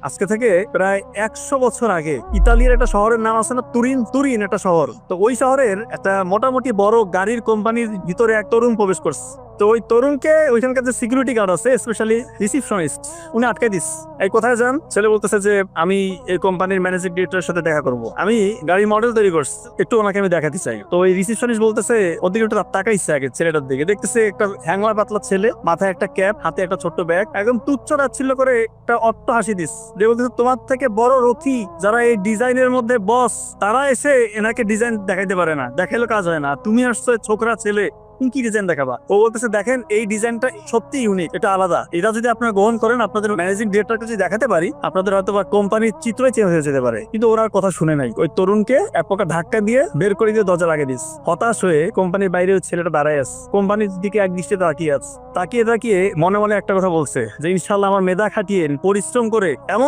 আজকে থেকে প্রায় 100 বছর আগে ইতালির একটা শহরের নাম আছে না, তুরিন। তুরিন একটা শহর, তো ওই শহরের একটা মোটামুটি বড় গাড়ির কোম্পানির ভিতরে এক তরুণ প্রবেশ করছে। তো ওই তরুণকে ওইখানকার যে সিকিউরিটি গার্ড আছে, স্পেশালি রিসিপশনিস্ট, উনি আটকাই দিস। এই কোথায় যান? ছেলে বলতেছে যে আমি এই কোম্পানির ম্যানেজিং ডিরেক্টরের সাথে দেখা করব, আমি গাড়ির মডেল তৈরি করছি, একটু ওনাকে আমি দেখাতে চাই। তো ওই রিসিপশনিস্ট বলতেছে, ওদিকে একটু তাকাইছে আগে ছেলেটার দিকে, দেখতেছে একটা হ্যাংলা পাতলা ছেলে, মাথায় একটা ক্যাপ, হাতে একটা ছোট্ট ব্যাগ, একদম তুচ্ছ তাচ্ছিল্য করে একটা অট্ট হাসি দিস, যে বলতেছে তোমার থেকে বড় রথী যারা এই ডিজাইনের মধ্যে বস, তারা এসে এনাকে ডিজাইন দেখাইতে পারে না, দেখাইলে কাজ হয় না, তুমি আসছো ছোকরা ছেলে, তুমি কি ডিজাইন দেখাবা? ও বলতেছে দেখেন এই ডিজাইনটা সত্যি ইউনিক, এটা আলাদা, এটা যদি আপনারা গ্রহণ করেন, আপনাদের ম্যানেজিং ডিরেক্টরকে যদি দেখাতে পারি, আপনাদের হয়তো বা কোম্পানির চিত্রই চেঞ্জ হয়ে যেতে পারে। কিন্তু ওরা কথা শুনে নাই, ওই তরুণকে এক প্রকার ধাক্কা দিয়ে বের করে দিয়ে দরজা লাগিয়ে দিস। হতাশ হয়ে কোম্পানির বাইরে ওই ছেলেটা দাঁড়ায় আছে, কোম্পানির দিকে এক দৃষ্টিতে তাকিয়ে আছে, তাকিয়ে তাকিয়ে মনে মনে একটা কথা বলছে যে ইনশাল্লাহ আমার মেধা খাটিয়ে পরিশ্রম করে এমন